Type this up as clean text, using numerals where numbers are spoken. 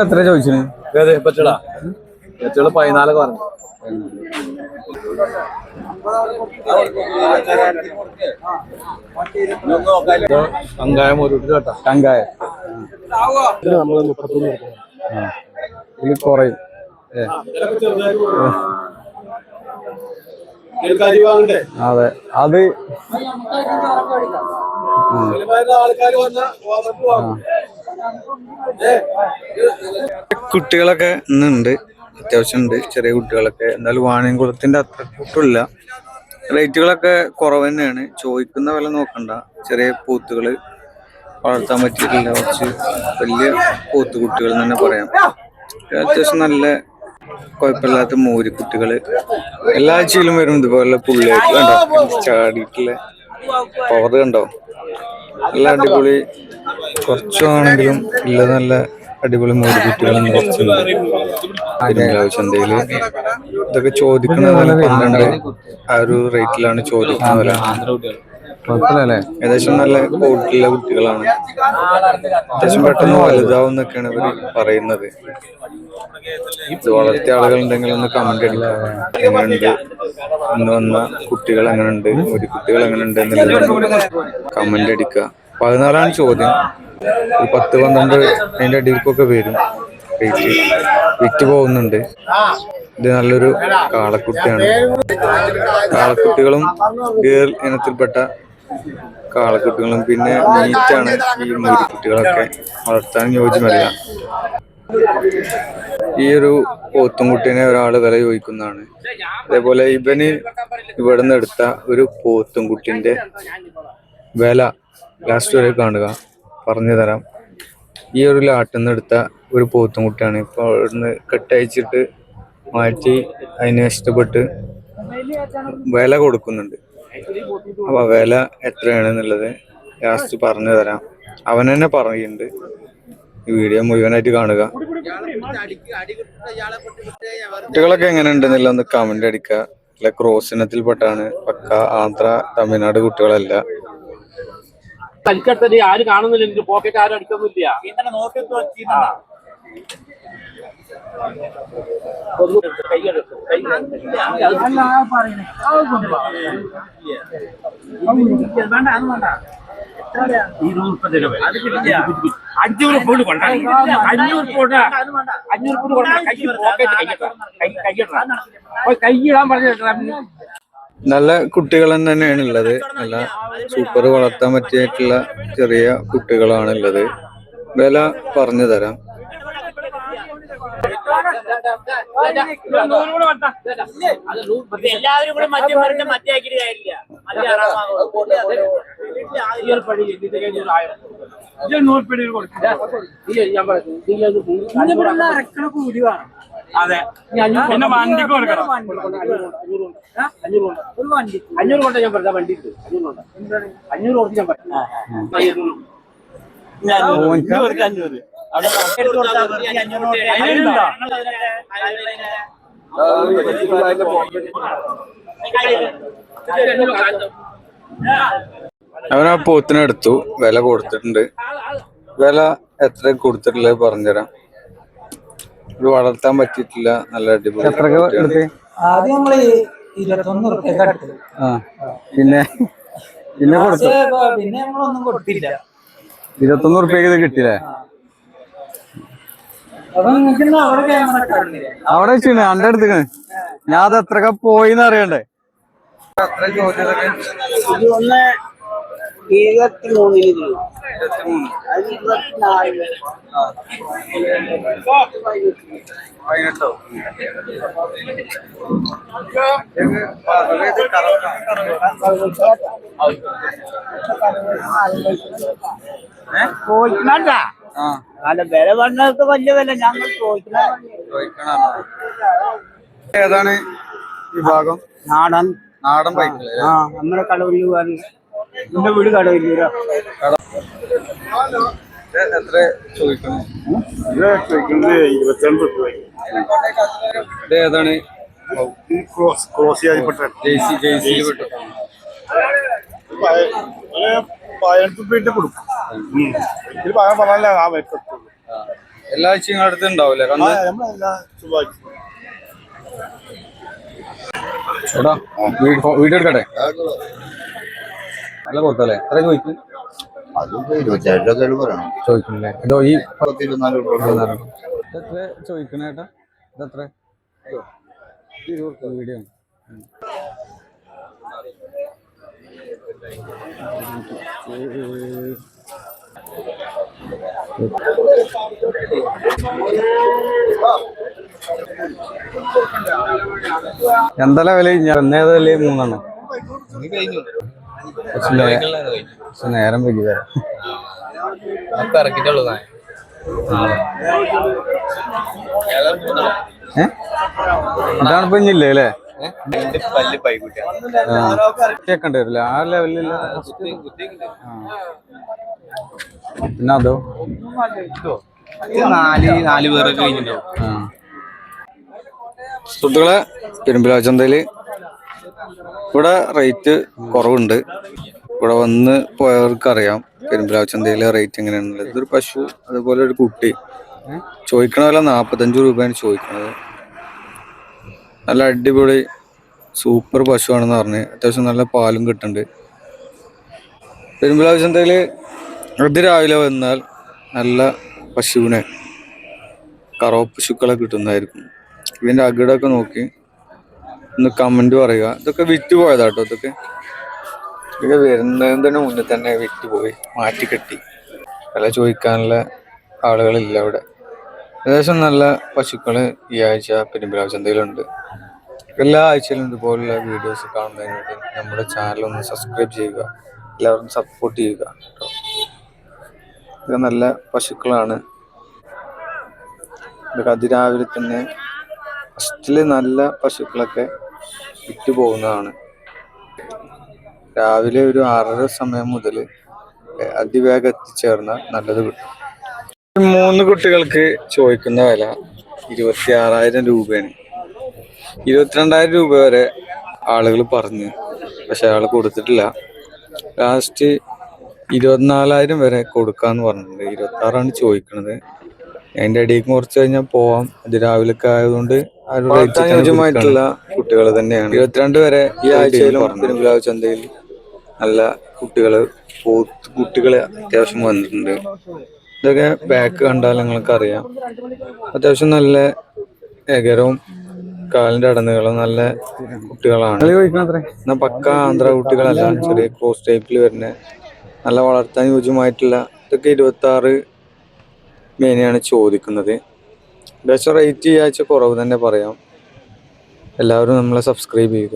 എത്ര ചോദിച്ചു? പച്ചടാ പച്ചള് 14 പറഞ്ഞു. കങ്കായം ഒരു കേട്ടോ, കങ്കായം നമ്മള് 31 ഇതിൽ കുറയും. അതെ, അത് കുട്ടികളൊക്കെ ഇന്നുണ്ട്, അത്യാവശ്യം ഉണ്ട്, ചെറിയ കുട്ടികളൊക്കെ. എന്നാലും വാണിയംകുളത്തിന്റെ അത്ര കൂട്ടില്ല. റേറ്റുകളൊക്കെ കുറവ് തന്നെയാണ്. ചോദിക്കുന്ന വില നോക്കണ്ട. ചെറിയ പോത്തുകള് വളർത്താൻ പറ്റിയിട്ടില്ല, കുറച്ച് വലിയ പോത്തുകുട്ടികൾ തന്നെ പറയാം. അത്യാവശ്യം നല്ല കുഴപ്പമില്ലാത്ത മോരിക്കുട്ടികള് എല്ലാ ആഴ്ചയിലും വരും. ഇതുപോലെ പുള്ളിയായിട്ട് കണ്ടോ, ചാടിയിട്ടുള്ള പവർ കണ്ടോ, നല്ല അടിപൊളി. കുറച്ചാണെങ്കിലും ഇല്ല, നല്ല അടിപൊളി മോരിക്കുട്ടികളെന്ന് കുറച്ചുണ്ട്. പെരുമ്പിലാവ് ചന്തയില് ഇതൊക്കെ ചോദിക്കുന്ന വില 12 ആ ഒരു റേറ്റിലാണ് ചോദിക്കുന്ന വില. കുഴപ്പമില്ലല്ലേ, ഏകദേശം നല്ല ക്വാളിറ്റിയുള്ള കുട്ടികളാണ്. അത്യാവശ്യം പെട്ടെന്ന് വലുതാവും എന്നൊക്കെയാണ് ഇവർ പറയുന്നത്. ഇത് വളർത്തിയ ആളുകളുണ്ടെങ്കിൽ ഒന്ന് കമന്റ് അടിക്കാം. എങ്ങനെയുണ്ട് ഇന്ന് വന്ന കുട്ടികൾ, എങ്ങനെയുണ്ട് ഒരു കുട്ടികൾ എങ്ങനെയുണ്ട് എന്നുള്ളത് കമന്റ് അടിക്കുക. 14 ചോദ്യം. ഒരു 10-12 അതിന്റെ അടിയിൽക്കൊക്കെ വരും. റേറ്റ് വിറ്റ് പോകുന്നുണ്ട്. ഇത് നല്ലൊരു കാളക്കുട്ടിയാണ്. കാളക്കുട്ടികളും ഗേൾ ഇനത്തിൽപ്പെട്ട കാളക്കുട്ടികളും പിന്നെ മീറ്റാണ് ഈ മുരിക്കുട്ടികളൊക്കെ. വളർത്താൻ യോജ്യമല്ല. ഈ ഒരു പോത്തുംകുട്ടീനെ ഒരാൾ വില ചോദിക്കുന്നതാണ്. അതേപോലെ ഇവന് ഇവിടുന്ന് എടുത്ത ഒരു പോത്തുംകുട്ടിന്റെ വില ലാസ്റ്റ് വരെ കാണുക, പറഞ്ഞു തരാം. ഈ ഒരു ലാട്ടിൽ നിന്ന് എടുത്ത ഒരു പോത്തുംകുട്ടിയാണ്. ഇപ്പോൾ ഇവിടുന്ന് കെട്ടയച്ചിട്ട് മാറ്റി അതിനെ ഇഷ്ടപ്പെട്ട് വില കൊടുക്കുന്നുണ്ട്. അപ്പൊ വില എത്രയാണെന്നുള്ളത് ലാസ്റ്റ് പറഞ്ഞു തരാം. അവൻ തന്നെ പറയുന്നുണ്ട്. ഈ വീഡിയോ മുഴുവനായിട്ട് കാണുക. കുട്ടികളൊക്കെ എങ്ങനെ ഉണ്ടെന്നില്ല ഒന്ന് കമന്റ് അടിക്കുക. അല്ല, ക്രോസ് ഇനത്തിൽപ്പെട്ടാണ്. പക്ക ആന്ധ്ര തമിഴ്നാട് കുട്ടികളല്ല. ആര് കാണുന്നില്ല, എനിക്ക് പോക്കറ്റ് ആരും അടിക്കൊന്നുമില്ല. കൈയിടാൻ പറഞ്ഞു. നല്ല കുട്ടികൾ തന്നെയാണ് ഉള്ളത്. നല്ല സൂപ്പർ വളർത്താൻ പറ്റിയിട്ടുള്ള ചെറിയ കുട്ടികളാണ് ഉള്ളത്. വില പറഞ്ഞു തരാം. എല്ലാവരും കൂടെ മറ്റേക്കിട്ട് കാര്യമില്ല. അതെ, പിന്നെ വണ്ടിക്ക് കൊടുക്കണം. 500 കൊണ്ട് ഞാൻ പറയാം. വണ്ടി 500 കൊടുത്ത് ഞാൻ പറയാം. 500 അവനാ പോത്തിനെടുത്തു, വില കൊടുത്തിട്ടുണ്ട്. വില എത്ര കൊടുത്തിട്ടുള്ളത് പറഞ്ഞുതരാം. ഇത് വളർത്താൻ പറ്റിയിട്ടില്ല. നല്ല അടിപൊളി. ആദ്യം നമ്മള് 21 റുപ്യ എടുത്തു. പിന്നെ കൊടുത്തു. പിന്നെ നമ്മളൊന്നും കൊടുത്തില്ല. 21 റുപ്യക്ക് ഇത് കിട്ടിയില്ലേ? അവിടെ വെച്ചാണ് എന്റെ അടുത്ത്. ഞാൻ അത് എത്രക്ക പോയിന്ന് അറിയണ്ടേ. 23 വില പറഞ്ഞത് വലിയ വില ഞങ്ങൾ ഏതാണ് വിഭാഗം? നാടൻ ബൈക്കില്. നമ്മുടെ കടവല്ലൂർ, എന്റെ വീട് കടവല്ലൂർ. എത്ര ചോദിക്കണം? 22 രൂപ. ഇത് ഏതാണ്? ജേഴ്സിയിൽ പെട്ടു. 18 രൂപ കൊടുക്കും. ഇതിൽ പറയാൻ പറഞ്ഞാൽ ആ എല്ലാ ആഴ്ചയും നിങ്ങളുടെ അടുത്ത് ഉണ്ടാവില്ലേ കന്ന്? ചേട്ടാ വീഡിയോ എടുക്കട്ടെ? നല്ല കൊടുത്തല്ലേ? എത്ര ചോദിക്കും? ചോദിക്കുന്നില്ലേ? ഇതോ ഈ 24 എത്ര ചോദിക്കണ ചേട്ടാ? ഇതെത്ര വീഡിയോ? എന്താ വില? എന്നേതാ വില? 3 നേരം വൈകി വരാം. ഇതാണ് ഇപ്പൊ ഇല്ലേ അല്ലേ? കേക്കണ്ട വരില്ല ആ ലെവലില്ല. പിന്നെ അതോ 4 പേരൊക്കെ കഴിഞ്ഞിട്ടുണ്ടാവും. സുഹൃത്തുക്കളെ, പെരുമ്പിലാവ് ചന്തയില് ഇവിടെ റേറ്റ് കുറവുണ്ട്. ഇവിടെ വന്ന് പോയവർക്ക് അറിയാം പെരുമ്പിലാവ് ചന്തയിലെ റേറ്റ് എങ്ങനെയാണുള്ളത്. ഇതൊരു പശു, അതുപോലെ ഒരു കുട്ടി. ചോദിക്കണ വില 45 രൂപയാണ് ചോദിക്കണത്. നല്ല അടിപൊളി സൂപ്പർ പശുവാണെന്ന് പറഞ്ഞ് അത്യാവശ്യം നല്ല പാലും കിട്ടുന്നുണ്ട്. പെരുമ്പിലാവ് ചന്തയില് അതിരാവിലെ വന്നാൽ നല്ല പശുവിനെ, കറവ പശുക്കളെ കിട്ടുന്നതായിരിക്കും. ഇതിന്റെ അകിടൊക്കെ നോക്കി ഒന്ന് കമന്റ് പറയുക. ഇതൊക്കെ വിറ്റ് പോയതാട്ടോ. ഇതൊക്കെ വരുന്നതിന് മുന്നേ തന്നെ വിറ്റ് പോയി, മാറ്റിക്കെട്ടി. വില ചോദിക്കാനുള്ള ആളുകളില്ല ഇവിടെ. ഏകദേശം നല്ല പശുക്കള് ഈ ആഴ്ച പെരുമ്പിലാവ് ചന്തയിലുണ്ട്. എല്ലാ ആഴ്ചയിലും ഇതുപോലുള്ള വീഡിയോസ് കാണുന്നതിന് വേണ്ടി നമ്മുടെ ചാനൽ ഒന്ന് സബ്സ്ക്രൈബ് ചെയ്യുക. എല്ലാവരും സപ്പോർട്ട് ചെയ്യുക കേട്ടോ. ഇത് നല്ല പശുക്കളാണ്. ഇതൊക്കെ അതിരാവിലെ തന്നെ ഫസ്റ്റില് നല്ല പശുക്കളൊക്കെ വിറ്റ് പോകുന്നതാണ്. രാവിലെ ഒരു 6:30 സമയം മുതൽ അതിവേഗം എത്തിച്ചേർന്നാൽ നല്ലത് കിട്ടും. 3 കുട്ടികൾക്ക് ചോദിക്കുന്ന വില 26,000 രൂപയാണ്. 22,000 രൂപ വരെ ആളുകൾ പറഞ്ഞു, പക്ഷെ ആൾ കൊടുത്തിട്ടില്ല. ലാസ്റ്റ് 24,000 വരെ കൊടുക്കാന്ന് പറഞ്ഞിട്ടുണ്ട്. 26,000 ചോദിക്കണത്. അതിന്റെ ഇടയ്ക്ക് കുറച്ച് കഴിഞ്ഞാൽ പോവാം. അത് രാവിലൊക്കെ ആയതുകൊണ്ട് അനുയോജ്യമായിട്ടുള്ള കുട്ടികൾ തന്നെയാണ്. 22 വരെ ഈ ആഴ്ചയിലും പെരുമ്പിലാവ് ചന്തയിൽ നല്ല കുട്ടികള് അത്യാവശ്യം വന്നിട്ടുണ്ട്. ഇതൊക്കെ ബാക്ക് കണ്ടാൽ നിങ്ങൾക്ക് അറിയാം. അത്യാവശ്യം നല്ല എകരവും കാലിന്റെ അടന്നുകളും നല്ല കുട്ടികളാണ്. എന്നാൽ പക്ക ആന്ധ്ര കുട്ടികളല്ല, ചെറിയ ക്രോസ് ടൈപ്പിൽ വരുന്ന നല്ല വളർത്താൻ യോജ്യമായിട്ടുള്ള. ഇതൊക്കെ 26 മേനെയാണ് ചോദിക്കുന്നത്. ഏകദേശം റേറ്റ് ഈ ആഴ്ച കുറവ് തന്നെ പറയാം. എല്ലാവരും നമ്മളെ സബ്സ്ക്രൈബ് ചെയ്യുക.